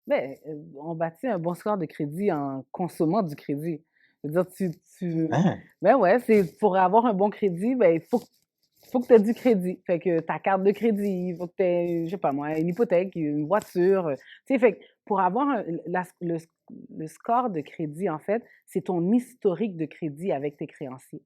Ben, on bâtit un bon score de crédit en consommant du crédit. Je veux dire, Hein? ben ouais, c'est pour avoir un bon crédit, ben il faut que tu aies du crédit. Fait que ta carte de crédit, il faut que tu aies, je sais pas moi, une hypothèque, une voiture. Tu sais, fait que pour avoir le score de crédit, en fait, c'est ton historique de crédit avec tes créanciers.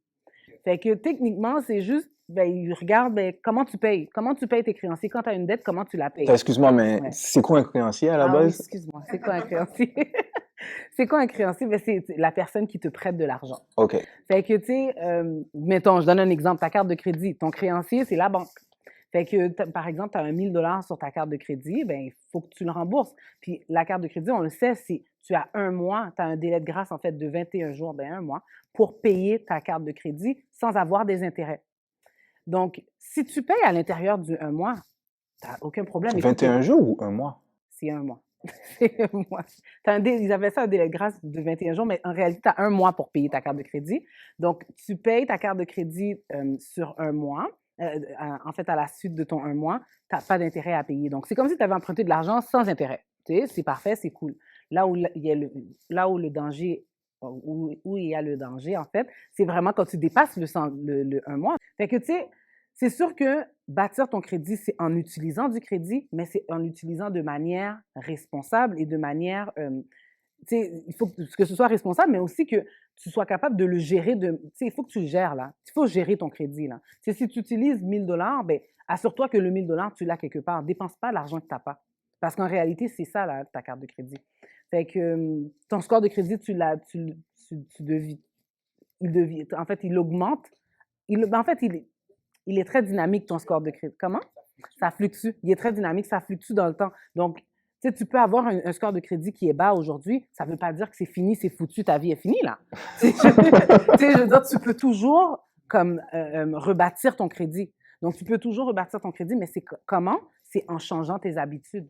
Fait que techniquement, c'est juste, ben, ils regardent ben, comment tu payes. Comment tu payes tes créanciers. Quand tu as une dette, comment tu la payes. Excuse-moi, mais Ouais. c'est quoi un créancier à la Ah oui, base? excuse-moi. C'est quoi un créancier? C'est quoi un créancier? Ben, c'est la personne qui te prête de l'argent. OK. Fait que, tu sais, mettons, je donne un exemple, ta carte de crédit, ton créancier, c'est la banque. Fait que, par exemple, tu as 1 000 $ sur ta carte de crédit, ben il faut que tu le rembourses. Puis la carte de crédit, on le sait, c'est tu as un mois, tu as un délai de grâce, en fait, de 21 jours, ben un mois, pour payer ta carte de crédit sans avoir des intérêts. Donc, si tu payes à l'intérieur du un mois, tu n'as aucun problème. Il faut que- 21 jours ou un mois? C'est un mois. C'est un mois. Ils avaient ça un délai de grâce de 21 jours, mais en réalité, tu as un mois pour payer ta carte de crédit. Donc, tu payes ta carte de crédit sur un mois. En fait, à la suite de ton un mois, tu n'as pas d'intérêt à payer. Donc, c'est comme si tu avais emprunté de l'argent sans intérêt. Tu sais, c'est parfait, c'est cool. Là où il y a le danger, où il y a le danger, en fait, c'est vraiment quand tu dépasses le un mois. Fait que, tu sais, c'est sûr que bâtir ton crédit, c'est en utilisant du crédit, mais c'est en l'utilisant de manière responsable et de manière, tu sais, il faut que ce soit responsable, mais aussi que tu sois capable de le gérer. Tu sais, il faut que tu le gères, là. Il faut gérer ton crédit, là. Tu sais, si tu utilises 1 000 $, ben, assure-toi que le 1 000 $, tu l'as quelque part. Dépense pas l'argent que tu n'as pas. Parce qu'en réalité, c'est ça, là, ta carte de crédit. Fait que ton score de crédit, en fait, il augmente. En fait, il est très dynamique, ton score de crédit. Comment? Ça fluctue. Il est très dynamique, ça fluctue dans le temps. Donc, tu sais, tu peux avoir un score de crédit qui est bas aujourd'hui. Ça ne veut pas dire que c'est fini, c'est foutu, ta vie est finie, là. Tu sais, je veux dire, tu peux toujours comme rebâtir ton crédit. Donc, tu peux toujours rebâtir ton crédit, mais c'est comment? C'est en changeant tes habitudes.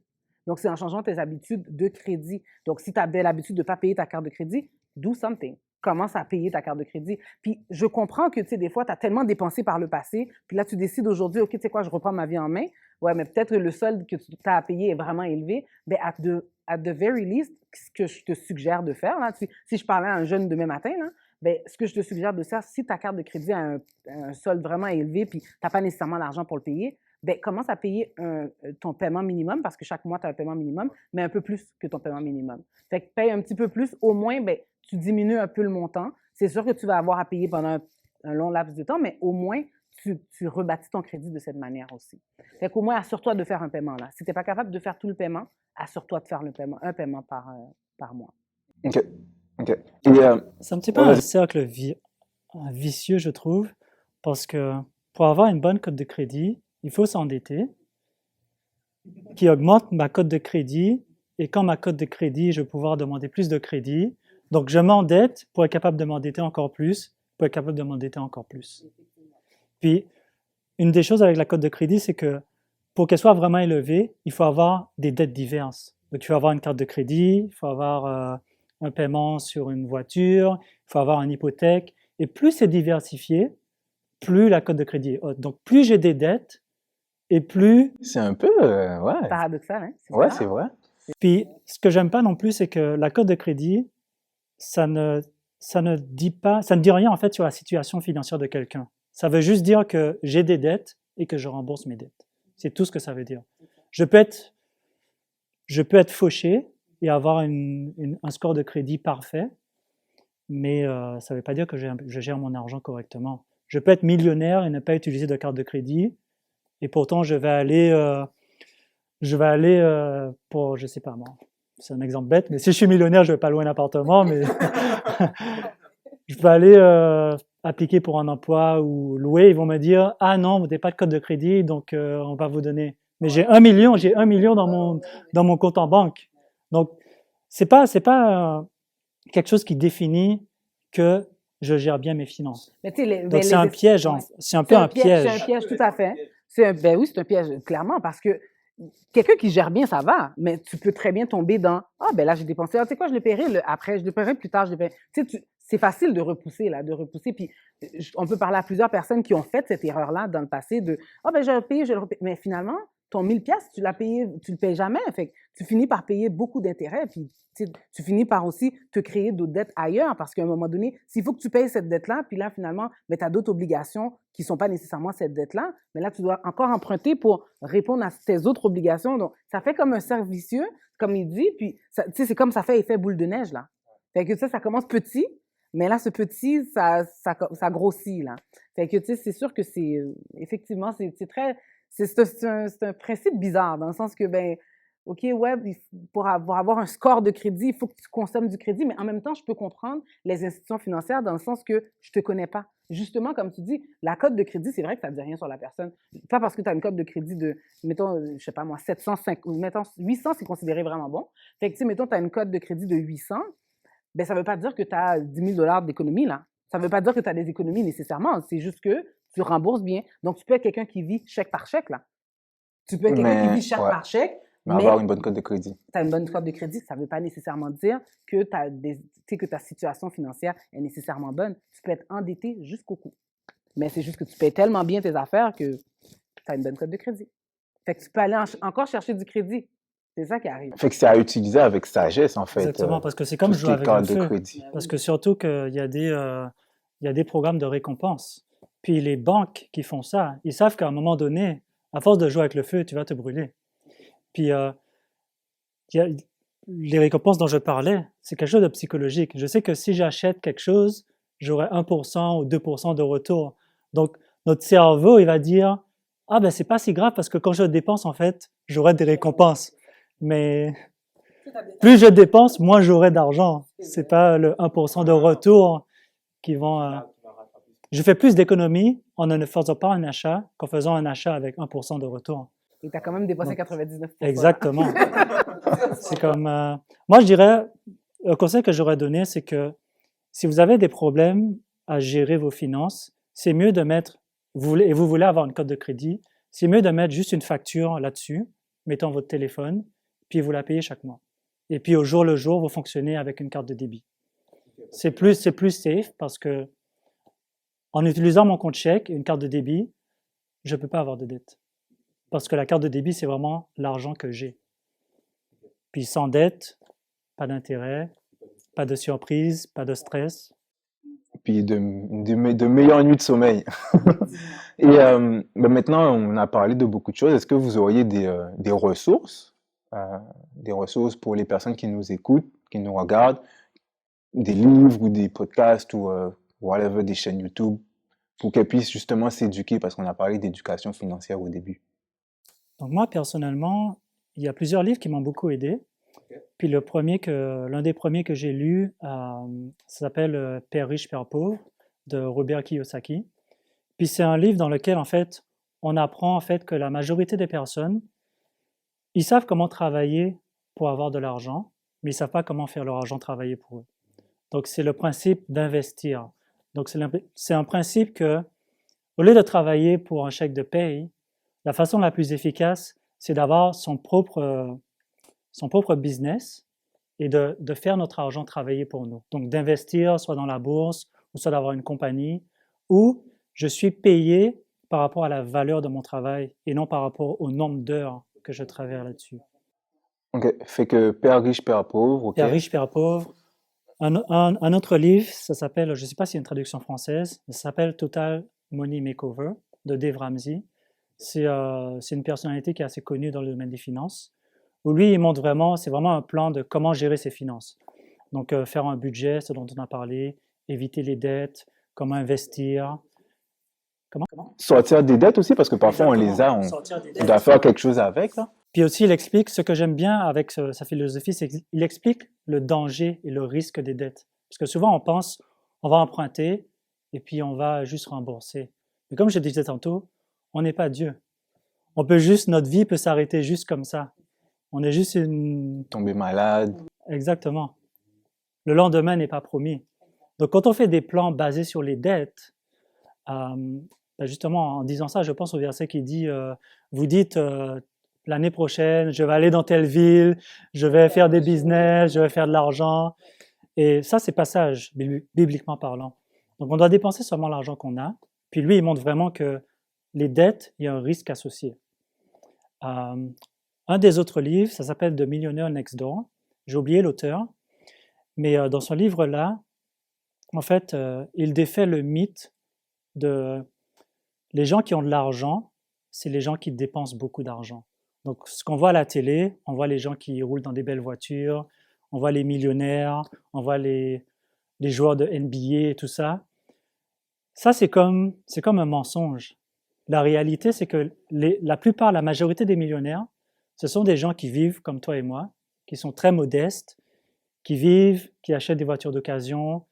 Donc, c'est en changeant tes habitudes de crédit. Donc, si tu as l'habitude de ne pas payer ta carte de crédit, do something. Commence à payer ta carte de crédit. Puis, je comprends que, tu sais, des fois, tu as tellement dépensé par le passé, puis là, tu décides aujourd'hui, OK, tu sais quoi, je reprends ma vie en main. Ouais, mais peut-être que le solde que tu as à payer est vraiment élevé. Bien, at the very least, ce que je te suggère de faire, là, si je parlais à un jeune demain matin, là, bien, ce que je te suggère de faire, si ta carte de crédit a un solde vraiment élevé, puis tu n'as pas nécessairement l'argent pour le payer, bien, commence à payer ton paiement minimum, parce que chaque mois, tu as un paiement minimum, mais un peu plus que ton paiement minimum. Fait que paye un petit peu plus, au moins, bien, tu diminues un peu le montant. C'est sûr que tu vas avoir à payer pendant un long laps de temps, mais au moins, tu rebâtis ton crédit de cette manière aussi. Fait qu'au moins, assure-toi de faire un paiement, là. Si tu n'es pas capable de faire tout le paiement, assure-toi de faire un paiement par mois. OK. OK. Et, C'est un petit peu un cercle vicieux, je trouve, parce que pour avoir une bonne cote de crédit, il faut s'endetter, qui augmente ma cote de crédit, et quand ma cote de crédit, je vais pouvoir demander plus de crédit. Donc, je m'endette pour être capable de m'endetter encore plus, pour être capable de m'endetter encore plus. Puis, une des choses avec la cote de crédit, c'est que pour qu'elle soit vraiment élevée, il faut avoir des dettes diverses. Donc, il faut avoir une carte de crédit, il faut avoir un paiement sur une voiture, il faut avoir une hypothèque. Et plus c'est diversifié, plus la cote de crédit est haute. Donc, plus j'ai des dettes, et plus... c'est un peu... ouais. Paradoxal, hein? Ouais, c'est vrai. Puis, ce que j'aime pas non plus, c'est que la cote de crédit, ça ne dit rien en fait sur la situation financière de quelqu'un. Ça veut juste dire que j'ai des dettes et que je rembourse mes dettes. C'est tout ce que ça veut dire. Je peux être fauché et avoir un score de crédit parfait, mais ça ne veut pas dire que je gère mon argent correctement. Je peux être millionnaire et ne pas utiliser de carte de crédit, et pourtant je vais aller pour, je sais pas moi, c'est un exemple bête, mais si je suis millionnaire, je vais pas louer un appartement, mais je vais aller appliquer pour un emploi ou louer, ils vont me dire « Ah non, vous n'avez pas de code de crédit, donc on va vous donner. » Mais j'ai 1 million dans mon compte en banque. Donc, c'est pas quelque chose qui définit que je gère bien mes finances. Donc, c'est un piège, c'est un peu un piège. C'est un piège, tout à fait. Ben oui, c'est un piège, clairement, parce que quelqu'un qui gère bien, ça va, mais tu peux très bien tomber dans « Ah, ben là, j'ai dépensé, tu sais quoi, je le paierai après, je le paierai plus tard, je le paierai. » Tu sais, c'est facile de repousser, là, puis on peut parler à plusieurs personnes qui ont fait cette erreur-là dans le passé de « Ah, ben je vais le payer, je vais le repayer. » Mais finalement, ton 1000 pièces, tu le payes jamais. Fait que tu finis par payer beaucoup d'intérêts, puis tu finis par aussi te créer d'autres dettes ailleurs, parce qu'à un moment donné, s'il faut que tu payes cette dette-là, puis là, finalement, tu as d'autres obligations qui ne sont pas nécessairement cette dette-là, mais là, tu dois encore emprunter pour répondre à tes autres obligations. Donc, ça fait comme un cercle vicieux, comme il dit, puis c'est comme ça fait effet boule de neige, là. Fait que ça commence petit, mais là, ce petit, ça grossit, là. Fait que, c'est sûr que effectivement, c'est un principe bizarre, dans le sens que, ben, OK, ouais, pour avoir un score de crédit, il faut que tu consommes du crédit, mais en même temps, je peux comprendre les institutions financières dans le sens que je te connais pas. Justement, comme tu dis, la cote de crédit, c'est vrai que ça ne dit rien sur la personne. Pas parce que tu as une cote de crédit de, mettons, je sais pas moi, 750, mettons, 800, c'est considéré vraiment bon. Fait que, mettons, tu as une cote de crédit de 800, ben, ça ne veut pas dire que tu as 10 000 $ d'économie, là. Ça ne veut pas dire que tu as des économies nécessairement. C'est juste que tu rembourses bien. Donc, tu peux être quelqu'un qui vit chèque par chèque, là. Tu peux être quelqu'un qui vit chèque par chèque, mais avoir une bonne cote de crédit. Tu as une bonne cote de crédit, ça ne veut pas nécessairement dire que, que ta situation financière est nécessairement bonne. Tu peux être endetté jusqu'au cou. Mais c'est juste que tu payes tellement bien tes affaires que tu as une bonne cote de crédit. Fait que tu peux aller encore chercher du crédit. C'est ça qui arrive. Fait que c'est à utiliser avec sagesse, en fait. Exactement, parce que c'est comme jouer avec le feu. Crédit. Parce que surtout qu'il y a des programmes de récompense. Puis les banques qui font ça, ils savent qu'à un moment donné, à force de jouer avec le feu, tu vas te brûler. Puis les récompenses dont je parlais, c'est quelque chose de psychologique. Je sais que si j'achète quelque chose, j'aurai 1% ou 2% de retour. Donc, notre cerveau, il va dire « Ah, ben c'est pas si grave parce que quand je dépense, en fait, j'aurai des récompenses. » Mais plus je dépense, moins j'aurai d'argent. C'est pas le 1% de retour qui vont... Je fais plus d'économies en ne faisant pas un achat qu'en faisant un achat avec 1% de retour. Et tu as quand même dépensé 99%. Exactement. C'est comme... moi, je dirais, le conseil que j'aurais donné, c'est que si vous avez des problèmes à gérer vos finances, c'est mieux de mettre, et vous voulez avoir une cote de crédit, c'est mieux de mettre juste une facture là-dessus, mettons votre téléphone, puis vous la payez chaque mois. Et puis au jour le jour, vous fonctionnez avec une carte de débit. C'est plus safe parce que en utilisant mon compte chèque et une carte de débit, je ne peux pas avoir de dette. Parce que la carte de débit, c'est vraiment l'argent que j'ai. Puis sans dette, pas d'intérêt, pas de surprise, pas de stress. Puis de meilleures nuits de sommeil. Et ben maintenant, on a parlé de beaucoup de choses. Est-ce que vous auriez des ressources pour les personnes qui nous écoutent, qui nous regardent, des livres ou des podcasts ou whatever, des chaînes YouTube, pour qu'elles puissent justement s'éduquer, parce qu'on a parlé d'éducation financière au début. Donc moi, personnellement, il y a plusieurs livres qui m'ont beaucoup aidé. Puis l'un des premiers que j'ai lu, ça s'appelle Père riche, Père pauvre, de Robert Kiyosaki. Puis c'est un livre dans lequel, en fait, on apprend en fait que la majorité des personnes, ils savent comment travailler pour avoir de l'argent, mais ils ne savent pas comment faire leur argent travailler pour eux. Donc c'est le principe d'investir. Donc c'est un principe que, au lieu de travailler pour un chèque de paye, la façon la plus efficace, c'est d'avoir son propre business et de faire notre argent travailler pour nous. Donc d'investir soit dans la bourse, ou soit d'avoir une compagnie, où je suis payé par rapport à la valeur de mon travail et non par rapport au nombre d'heures que je travaille là-dessus. Ok, fait que Père riche, Père pauvre. Okay. Père riche, Père pauvre. Un autre livre, ça s'appelle, je ne sais pas s'il y a une traduction française, mais ça s'appelle Total Money Makeover de Dave Ramsey. C'est une personnalité qui est assez connue dans le domaine des finances, où lui, il montre vraiment, c'est vraiment un plan de comment gérer ses finances. Donc, faire un budget, ce dont on a parlé, éviter les dettes, comment investir. Comment? Sortir des dettes aussi, parce que parfois on les a, on doit faire quelque chose avec. Là. Puis aussi, il explique, ce que j'aime bien avec sa philosophie, c'est qu'il explique le danger et le risque des dettes. Parce que souvent, on pense, on va emprunter et puis on va juste rembourser. Mais comme je disais tantôt, on n'est pas Dieu. Notre vie peut s'arrêter juste comme ça. On est juste Tomber malade. Exactement. Le lendemain n'est pas promis. Donc, quand on fait des plans basés sur les dettes, justement, en disant ça, je pense au verset qui dit, vous dites, l'année prochaine, je vais aller dans telle ville, je vais faire des business, je vais faire de l'argent. Et ça, c'est pas sage, bibliquement parlant. Donc, on doit dépenser seulement l'argent qu'on a. Puis lui, il montre vraiment que les dettes, il y a un risque associé. Un des autres livres, ça s'appelle The Millionaire Next Door. J'ai oublié l'auteur, mais dans ce livre-là, en fait, il défait le mythe de les gens qui ont de l'argent, c'est les gens qui dépensent beaucoup d'argent. Donc, ce qu'on voit à la télé, on voit les gens qui roulent dans des belles voitures, on voit les millionnaires, on voit les joueurs de NBA et tout ça. Ça, c'est comme un mensonge. La réalité, c'est que la majorité des millionnaires, ce sont des gens qui vivent comme toi et moi, qui sont très modestes, qui achètent des voitures d'occasion.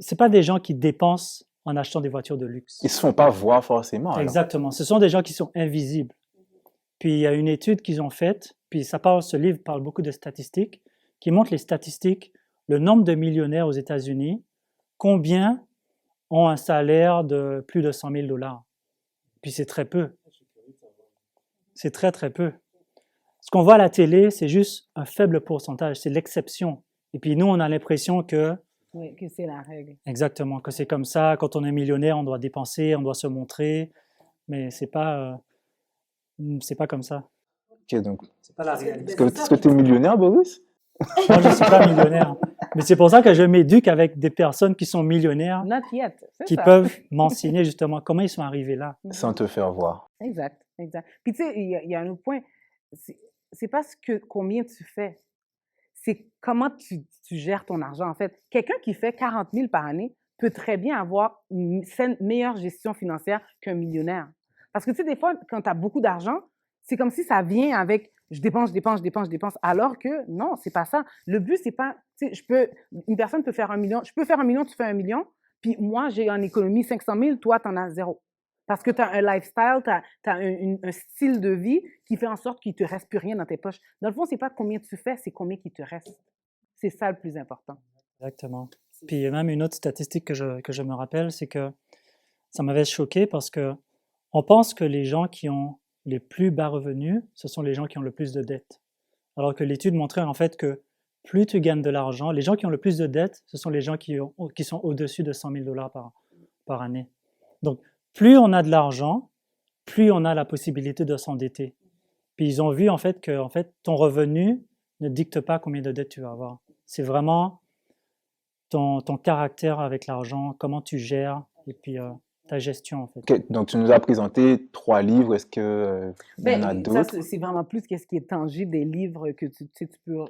C'est pas des gens qui dépensent en achetant des voitures de luxe. Ils se font pas voir forcément. Alors. Exactement. Ce sont des gens qui sont invisibles. Puis il y a une étude qu'ils ont faite, puis ce livre parle beaucoup de statistiques, qui montre les statistiques, le nombre de millionnaires aux États-Unis, combien ont un salaire de plus de 100 000 $. Puis c'est très peu. C'est très, très peu. Ce qu'on voit à la télé, c'est juste un faible pourcentage, c'est l'exception. Et puis nous, on a l'impression que... Oui, que c'est la règle. Exactement, que c'est comme ça. Quand on est millionnaire, on doit dépenser, on doit se montrer. Mais c'est pas comme ça. Ok, donc. C'est pas la réalité. Est-ce que tu es millionnaire, Boris? Moi, je ne suis pas millionnaire. Mais c'est pour ça que je m'éduque avec des personnes qui sont millionnaires, Not yet. qui Ça. peuvent m'enseigner justement comment ils sont arrivés là. Sans te faire voir. Exact. Puis tu sais, il y a un autre point. C'est pas combien tu fais. C'est comment tu gères ton argent, en fait. Quelqu'un qui fait 40 000 par année peut très bien avoir une meilleure gestion financière qu'un millionnaire. Parce que, tu sais, des fois, quand tu as beaucoup d'argent, c'est comme si ça vient avec je dépense, alors que non, c'est pas ça. Le but, c'est pas, tu sais, une personne peut faire 1 million, je peux faire 1 million, tu fais 1 million, puis moi, j'ai en économie 500 000, toi, tu en as 0. Parce que tu as un lifestyle, tu as un style de vie qui fait en sorte qu'il ne te reste plus rien dans tes poches. Dans le fond, ce n'est pas combien tu fais, c'est combien qui te reste. C'est ça le plus important. Exactement. Puis il y a même une autre statistique que je me rappelle, c'est que ça m'avait choqué parce que on pense que les gens qui ont les plus bas revenus, ce sont les gens qui ont le plus de dettes. Alors que l'étude montrait en fait que plus tu gagnes de l'argent, les gens qui ont le plus de dettes, ce sont les gens qui sont au-dessus de 100 000 $ par année. Donc, plus on a de l'argent, plus on a la possibilité de s'endetter. Puis ils ont vu en fait que ton revenu ne dicte pas combien de dettes tu vas avoir. C'est vraiment ton caractère avec l'argent, comment tu gères et puis ta gestion en fait. Okay, donc tu nous as présenté 3 livres. Est-ce que il y en a d'autres? Ça, c'est vraiment plus qu'est-ce qui est tangible des livres que tu peux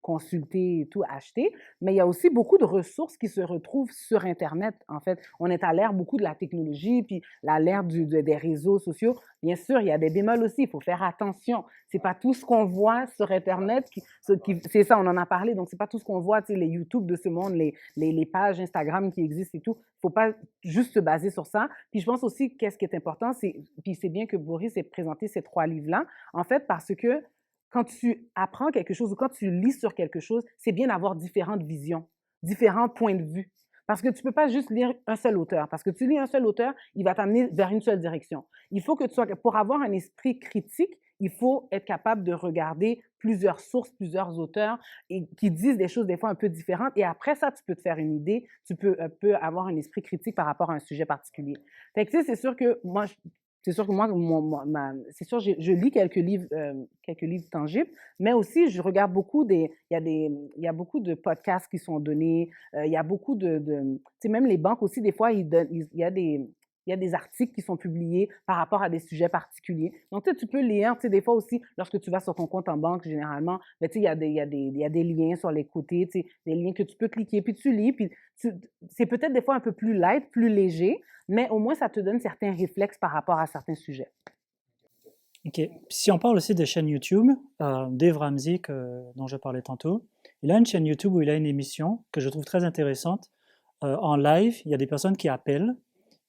consulter et tout, acheter. Mais il y a aussi beaucoup de ressources qui se retrouvent sur Internet, en fait. On est à l'ère beaucoup de la technologie, puis à l'ère des réseaux sociaux. Bien sûr, il y a des bémols aussi, il faut faire attention. C'est pas tout ce qu'on voit sur Internet, c'est ça, on en a parlé, donc c'est pas tout ce qu'on voit, tu sais, les YouTube de ce monde, les pages Instagram qui existent et tout. Il faut pas juste se baser sur ça. Puis je pense aussi, qu'est-ce qui est important, puis c'est bien que Boris ait présenté ces 3 livres-là, en fait, parce que quand tu apprends quelque chose ou quand tu lis sur quelque chose, c'est bien d'avoir différentes visions, différents points de vue. Parce que tu ne peux pas juste lire un seul auteur. Parce que tu lis un seul auteur, il va t'amener vers une seule direction. Il faut que pour avoir un esprit critique, il faut être capable de regarder plusieurs sources, plusieurs auteurs qui disent des choses des fois un peu différentes. Et après ça, tu peux te faire une idée, tu peux avoir un esprit critique par rapport à un sujet particulier. Fait que tu sais, c'est sûr que moi, je lis quelques livres tangibles, mais aussi je regarde beaucoup il y a beaucoup de podcasts qui sont donnés, il y a beaucoup tu sais, même les banques aussi, des fois, il y a des articles qui sont publiés par rapport à des sujets particuliers. Donc, tu peux lire, tu sais, des fois aussi, lorsque tu vas sur ton compte en banque, généralement, ben, tu sais, il y a des liens sur les côtés, tu sais, des liens que tu peux cliquer, puis tu lis, puis c'est peut-être des fois un peu plus light, plus léger, mais au moins, ça te donne certains réflexes par rapport à certains sujets. OK. Si on parle aussi de chaînes YouTube, Dave Ramsey, dont je parlais tantôt, il a une chaîne YouTube où il a une émission que je trouve très intéressante. En live, il y a des personnes qui appellent,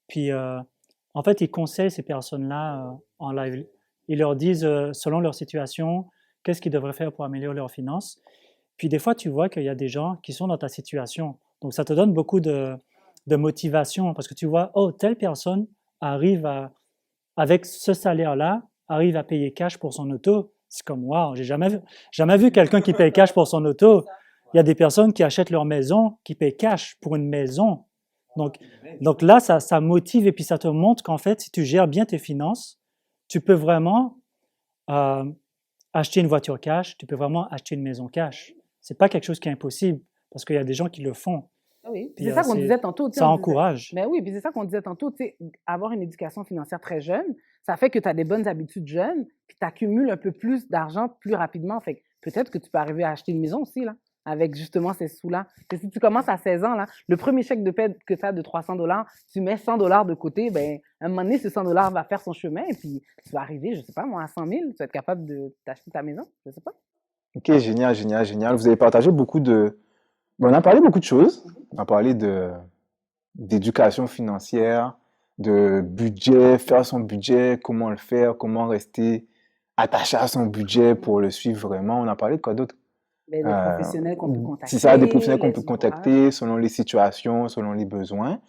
puis en fait, ils conseillent ces personnes-là en live. Ils leur disent, selon leur situation, qu'est-ce qu'ils devraient faire pour améliorer leurs finances. Puis des fois, tu vois qu'il y a des gens qui sont dans ta situation. Donc, ça te donne beaucoup de motivation parce que tu vois, oh, telle personne arrive avec ce salaire-là, arrive à payer cash pour son auto. C'est comme, wow, j'ai jamais vu quelqu'un qui paye cash pour son auto. Il y a des personnes qui achètent leur maison, qui payent cash pour une maison. Donc là, ça motive et puis ça te montre qu'en fait, si tu gères bien tes finances, tu peux vraiment acheter une voiture cash, tu peux vraiment acheter une maison cash. C'est pas quelque chose qui est impossible parce qu'il y a des gens qui le font. Ah oui, puis Puis, c'est ça qu'on disait tantôt. Ça encourage. Mais oui, puis c'est ça qu'on disait tantôt, tu sais, avoir une éducation financière très jeune, ça fait que tu as des bonnes habitudes jeunes, puis tu accumules un peu plus d'argent plus rapidement. Fait que peut-être que tu peux arriver à acheter une maison aussi, là, avec justement ces sous-là. Et si tu commences à 16 ans, là, le premier chèque de paie que tu as de 300 $, tu mets 100 $ de côté, ben, à un moment donné, ce 100 $ va faire son chemin, et puis tu vas arriver, je sais pas, moi, à 100 000, tu vas être capable de t'acheter ta maison, je sais pas. Ok, génial, génial, génial. Vous avez partagé beaucoup de... Bon, on a parlé beaucoup de choses. On a parlé d'éducation financière, de budget, faire son budget, comment le faire, comment rester attaché à son budget pour le suivre vraiment. On a parlé de quoi d'autre? Ben, des professionnels qu'on peut contacter. C'est ça, des professionnels qu'on les peut ouvrages. contacter selon les situations, selon les besoins.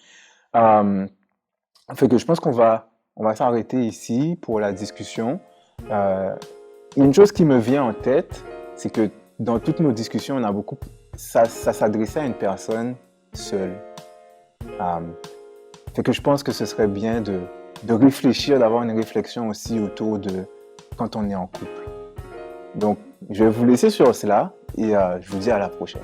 Fait que je pense on va s'arrêter ici pour la discussion. Une chose qui me vient en tête, c'est que dans toutes nos discussions, on a beaucoup, ça s'adressait à une personne seule. Fait que je pense que ce serait bien de réfléchir, d'avoir une réflexion aussi autour de quand on est en couple. Donc, je vais vous laisser sur cela et je vous dis à la prochaine.